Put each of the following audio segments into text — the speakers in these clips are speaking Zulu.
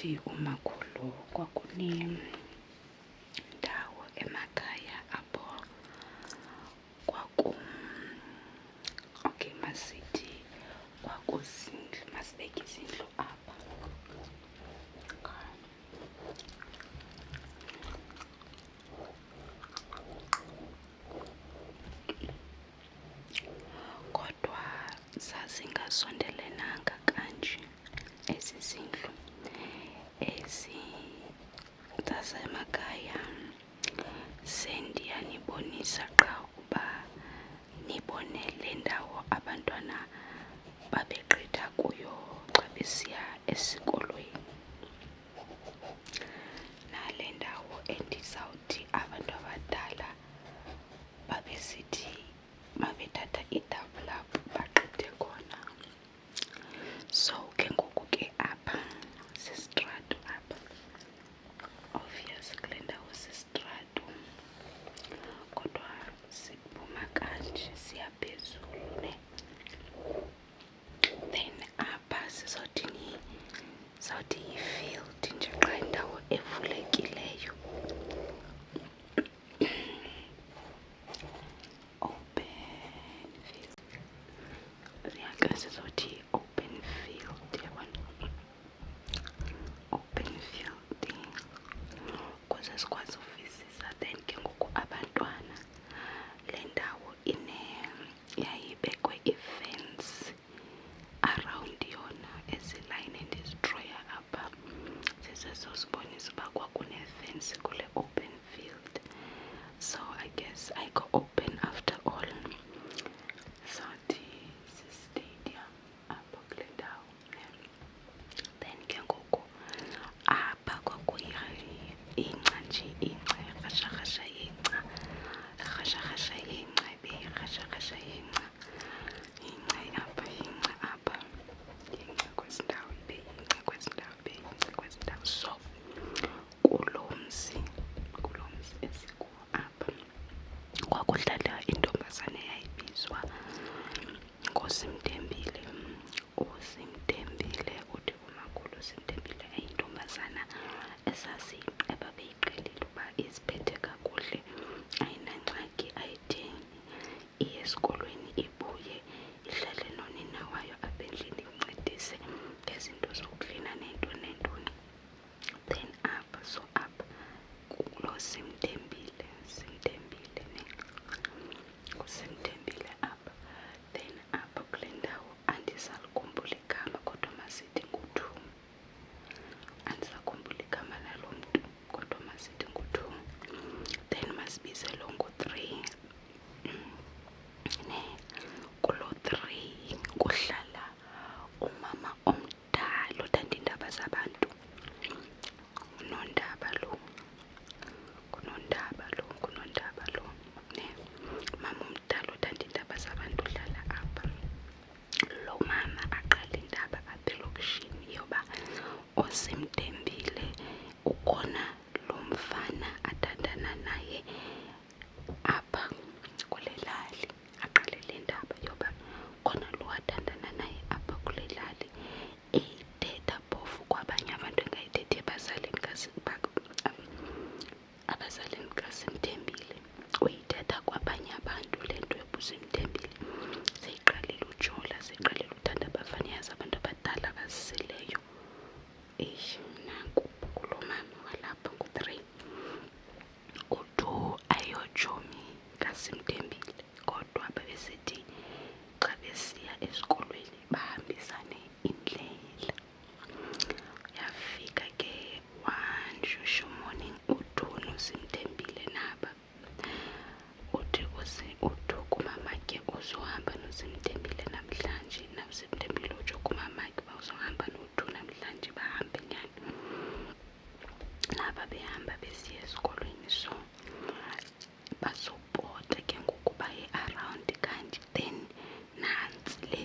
ukuthi umakhulu kwakunendawo emakhaya apho okay, masithi kwakuzindlu, masibeke izindlu apha. Kodwa zazingasondelenanga kanje ezi zindlu zasemakhaya. Sendiyanibonisa qha uba nibone le ndawo abantwana babegqitha kuyo xa besiya esikolweni, nale ndawo endizawuthi abantu abadala babesithi mabethatha idabi labo bagqithe khona. So ke ngoku ke apha sisitrato apha, obvious kule ndawo sisitrato, kodwa siphuma kanje siya phezulu ne. Then apha sizawuthi yi-field nje qha indawo evulekileyo. Open field. Yaqe sizawuthi open field, yabona? Open field ukuze sikwazi uvisisa. Then ke ngoku abantwana, le ndawo yayibekwe i-fence around yona, ezi line endizidroya apha zizezosibonisa uba kwakune-fence kule open field. So I guess ayikho open after all. Sathi si-stadium apha kule ndawo. Then ke ngoku apha kwakuyingca nje, ingca, irhasharhasha yengca, irhasharhasha yengca, ibe yirhasharhasha yengca, ingca apha, ingca apha, ingca kwezi ndawo, ibe yingca kwezi ndawo, ibe yingca kwezi ndawo. So kulo mzi esikuwo apha kwakuhlala intombazana eyayibizwa nguSimtembile. uSimtembile, uthi umakhulu uSimtembile eyintombazana ebabeyiqhelile uba iziphethe kakuhle, ayinangxaki, ayitheni, iye esikolweni ibuye ihlale nonina wayo apha endlini incedise ngezinto zoklina neentoni neentoni. Then apha, so apha kulo Simtembile ne, nguSimtembile apha. Then apha kule ndawo andisalikhumbula igama, kodwa masithi ngu-2. Andisakhumbula igama lalo mntu, kodwa masithi ngu-2. Then masibize lo ngu-3 ne. Kulo 3 kuhlala umama omdala othanda iindaba zabantu, nguNondaba lo ne. Umama omdala othanda iindaba zabantu uhlala apha. Lo mama aqala indaba apha elokishini yoba uSimtembile ukhona lo mfana athandana naye apha kule lali. Aqale le ndaba yoba khona lo athandana naye apha kule lali, eyithetha phofu kwabanye abantu, engayithethi abazalini kaSimtembile, uyithetha kwabanye abantu le nto yobuSimtembile. Seyiqalile ujola, seyiqalile uthanda abafana, yazi abantu abadala abazisileyo. Nanku kulo mama walapha ngu-3. U-2 ayotshomi kaSimtembile, kodwa babesithi xa besiya esikolweni bahambisane indlela. Yafika ke one shushu morning, u-2 noSimtembile naba. Uthi u-2 kumamakhe uzohamba noSimtembile namhlanje, noSimtembile utsho kumamakhe uba uzohamba no-2 namhlanje, bahambe nyani. Naba behamba besiya esikolweni, so bazopota ke ngoku baye around kanti. Then nantsi le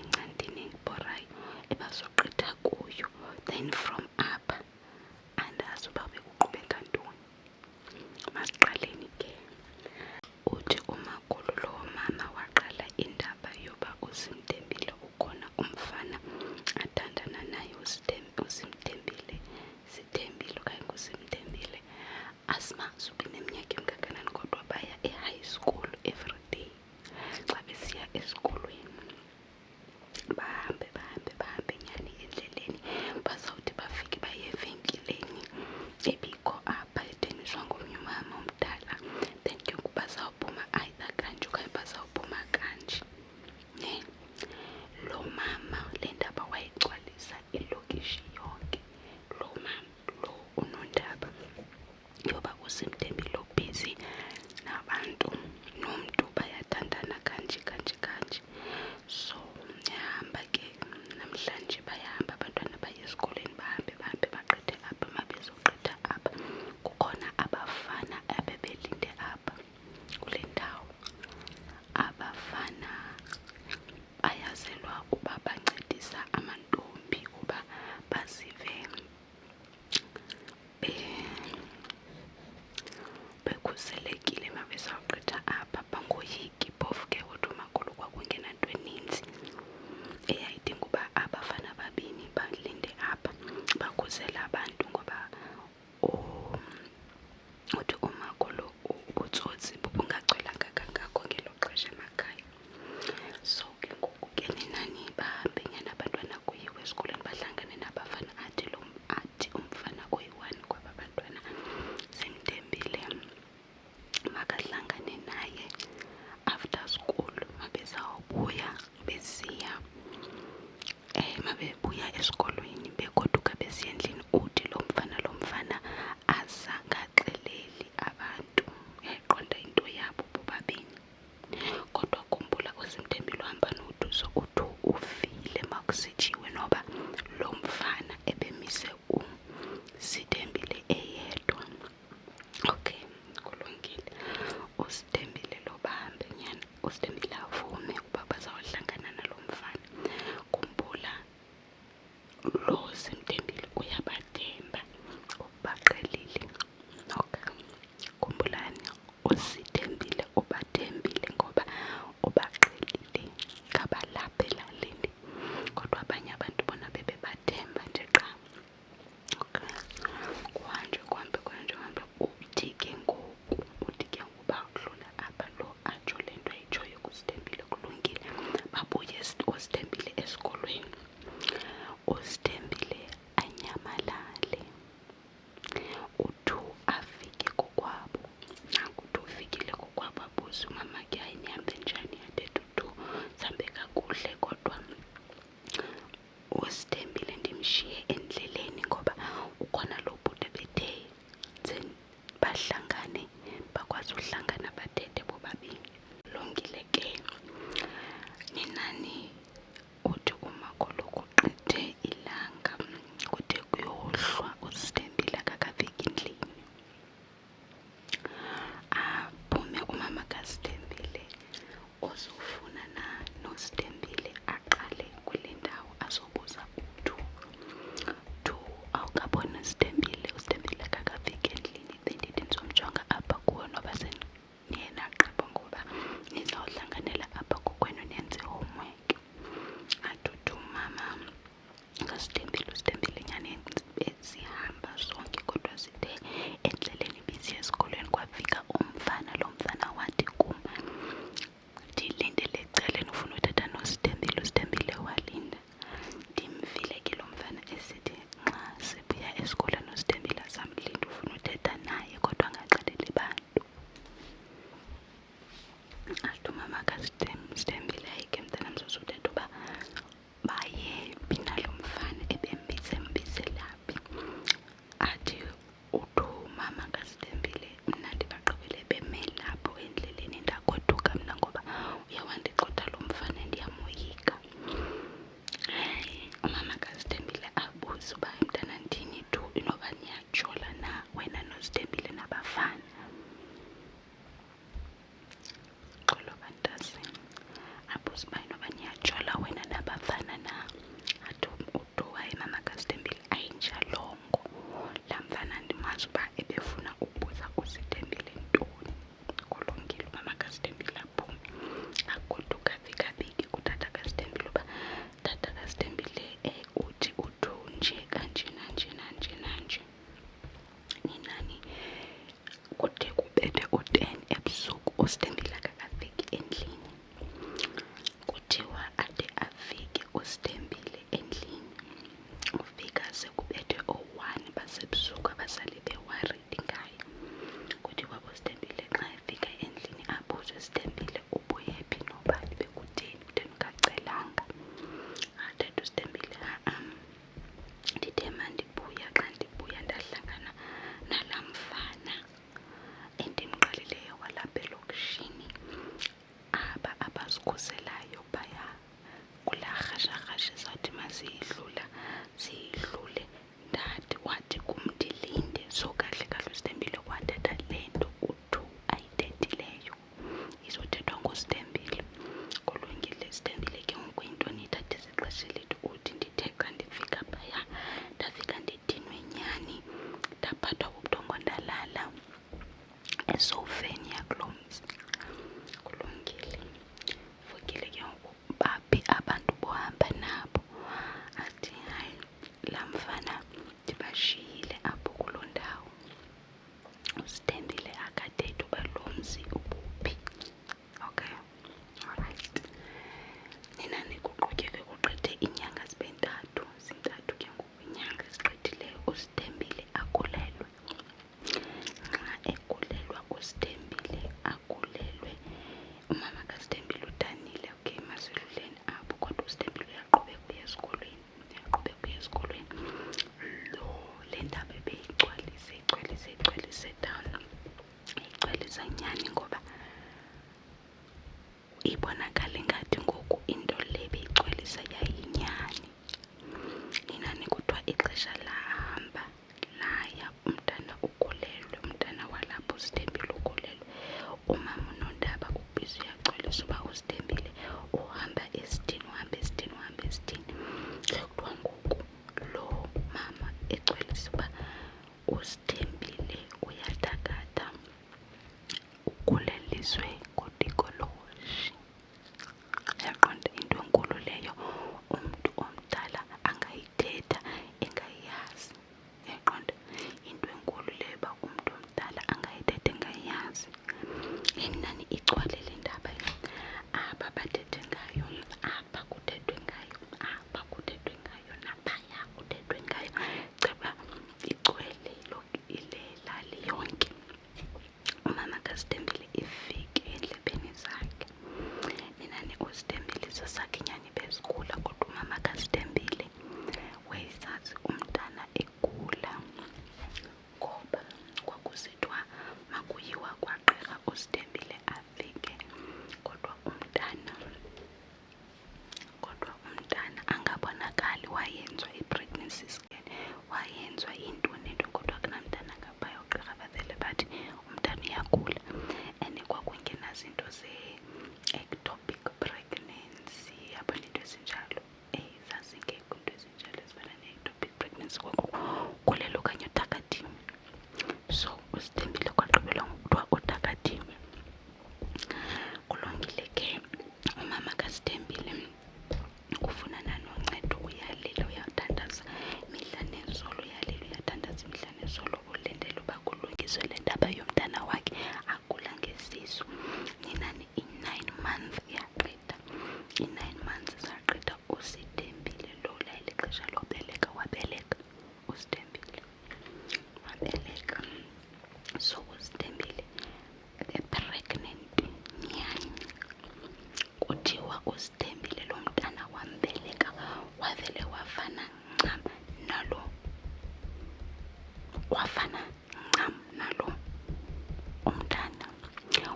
ncandini ibhorayo ebazogqitha kuyo. Then from apha andazi uba bekuqhubeka ntoni. Masiqaleni ke. Uthi umakhulu lo mama waqala indaba yoba uSimtembile ukhona umfana athandana naye uSimtembile selekile mabesawugqitha apha bangoyiki phofu ke kodwa umakhulu kwakungenanto eninzi eyayidinga uba abafana babini balinde apha bakhusela abantu ngoba uthi umakhulu ubutsotsi bubungagcwelanga kangako ngelo xesha emakhaya. So ke ngoku ke ninani bahambe nyana abantwana kuyiwe esikolweni bahlangane nabafana athi umfana oyi-1 kwaba bantwana simthembile makahlangane naye after school mabezawubuya besiya mabebuya esikolweni begoduka besiya endlini uthi lo mfana azangaxeleli abantu yayiqonda into yabo bobabini. Kodwa khumbula uSimthembile uhamba noDuso uthi ufile makusitshiwe noba lo mfana ebemise uSithembile eyedwa. Okay, kulungile. uSithembile lo bahambe nyana uSithembile avume uba bazawuhlangana nalo mfana. Khumbula lo Simthembile uyabathemba ubaqhelile. Okay, khumbulani uSithembile ubathembile ngoba ubaqhelile ngabalapha elalini kodwa abanye abantu bona bebebathemba nje qha. Okay, kuhambe uthi ke ngoku bawudlula apha lo atsho le nto ayitshoyo kuSithembile kulungile babuye uSithembile esikolweni. uSithembile anyamalale uthi afike kokwabo nakuthi ufikile kokwabo abuze umama ke hayi nihambe njani yathetha uthi sihambe kakuhle kodwa uSithembile ndimshiye endleleni ngoba ukhona lo bhuti bethe bahlangane bakwazi uhlangana bathethe bobabini. Lungile ke ninani uthi umakhulu kugqithe ilanga kude kuyohlwa uSithembile akakafiki endlini. Aphume umama kaSithembile ozofuna noSithembile aqale kule ndawo azobuza uThu awukabona uSithembile akakafiki endlini bendithi ndizomjonga apha kuwo noba niye nagqiba ngoba nizawuhlanganela apha kokwenu nenze homework. Athi uthi umama uSithembile nyani bezihamba zonke kodwa sithe endleleni besiya esikolweni kwafika umfana. Lo mfana wathi kum ndilindele ecaleni ufuna uthetha noSithembile. uSithembile walinda. Ndimvile ke lo mfana esithi nxa sibuya esikolweni uSithembile azamlinda ufuna uthetha naye kodwa angaxeleli bantu. Athi umama kaSithembile hayi ke mntanam uzothetha uba baye phi nalo mfana mbizela phi. Athi uthi umama kaSithembile mna ndibagqibele beme lapho endleleni ndagoduka mna ngoba uyawandixutha lo mfana ndiyamoyika. Umama kaSithembile abuze uba mntana ndini Thu inoba niyajola na wena noSithembile nabafana. Xolo bantazana abuze uba inoba niyajola wena nabafana na. Athi uThu hayi mama kaSithembile ayinjalongo laa mfana ndimazi uba ebefuna ubuza uSithembile ntoni. Kulungile umama kaSithembile aphume agoduka afika abike kutata kaSithembile uba tata kaSithembile uthi uThu nje kanje nanje. Ninani kude kubethe u-10 ebusuku uSithembile akakafiki endlini. Kuthiwa ade afike uSithembile endlini ufika sekubethe o-1 basebusuku abasale bewaridi ngayo. Kuthiwa uSithembile xa efika endlini abuze uSithembile ubuye phi nobani bekutheni ungacelanga. Athetha uSithembile ndithe inyani ngoba ibonakala ngathi ngoku into le beyigcwalisa yayinyani. Ninani kuthiwa ixesha lahamba laya, umntana ukhulelwe, umntana walapho uSithembile ukhulelwe. Umama uNondaba ubhizi uyagcwalisa uba uSithembile uhamba esithini, uhamba esithini, uhamba esithini. Sekuthiwa ngoku lo mama egcwalisa uba uSithembile uyathakatha, ukhuleliswe nguDikoloshi. Yaqonda into enkulu leyo, umntu omdala angayithetha engayazi. Yaqonda into enkulu leyo uba umntu omdala angayithetha engayazi. Inani igcwale le ndaba, apha bathethe ngayo, apha kuthethwe ngayo, apha kuthethwe ngayo, naphaya kuthethwe ngayo. Caba igcwele ile lali yonke. Umama kaSithembile ifike endlebeni zakhe. Ninani uSithembile sasakhe inyani bezikhula, kodwa umama kaSithembile wayesazi umntana egula ngoba kwakusithiwa makuyiwa kwagqirha uSithembile afike, kodwa umntana angabonakali. Wayenzwa i-pregnancy scan, wayenzwa into nento, kodwa kunamntana ngaphaya. Ugqirha bavele bathi umntana uyagula. And kwakungenazinto ze-ectopic pregnancy, yabona into ezinjalo. Zazingekho into ezinjalo ezifana ne-ectopic pregnancy, kwakukhulelwa okanye uthakathiwe. So uSithembile kwagqibela ngokuthiwa uthakathiwe. Kulungile ke umama kaSithembile ufunana noncedo, uyalila, uyathandaza imihla nezolo, uyalila, uyathandaza imihla nezolo, ulindele uba kulungiswe le ndaba yomntana wakhe agula ngesisu. Ninani i-9 months yagqitha, i-9 months zagqitha. uSithembile lo layile xesha lobeleka, wabeleka uSithembile, wabeleka. So uSithembile the-pregnant nyani, kuthiwa uSithembile lo mntana wambeleka wavele wafana ncam nalo, wafana ncam nalo umntana,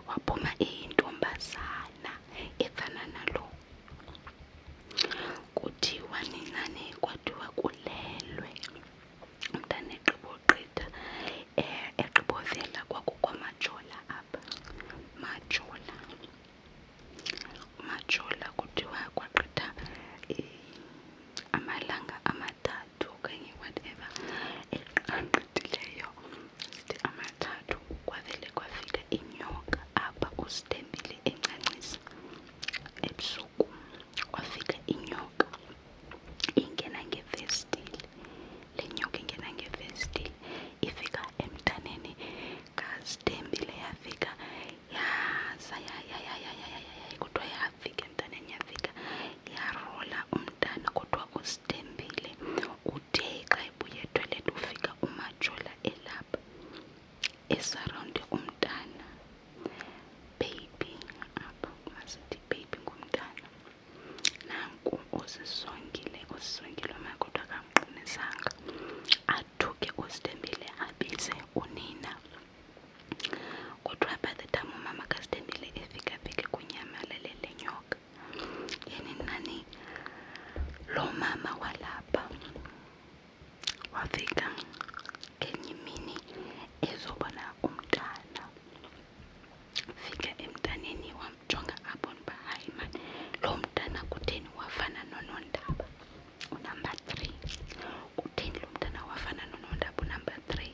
waphuma eyintombazana efana nalo. Kuthiwa ninani, kwathiwa kulelwe umntana egqibogqitha, egqibovela kwakukho amajola apha, majola. Kuthiwa kwagqitha amalanga amathathu okanye whatever agqithileyo, sithi amathathu, kwavele kwafika inyoka apha uSithembile encancisa ebusuku. Kwafika inyoka ingena ngevestile, le nyoka ingena ngevestile, ifika emntaneni kaSithembile, yafika yaza kuthiwa yafika emntaneni, yafika yarola umntana. Kodwa uSithembile uthe xa ebuya etoilet ufika umajola elapha esarawunde umntana, baby apha, masithi baby ngumntana. Nanku usisongile umaye, kodwa akamqinisanga. Athuke uSithembile abize unina. Kodwa by the time umama kaSithembile efika kunyamalele le nyoka. Yeni nani lo mama walapha wafika ngenye imini ezobona umntana. Fika emntaneni wamjonga abona uba hayi man, lo mntana kutheni wafana noNondaba unumber 3. Kutheni lo mntana wafana noNondaba unumber 3?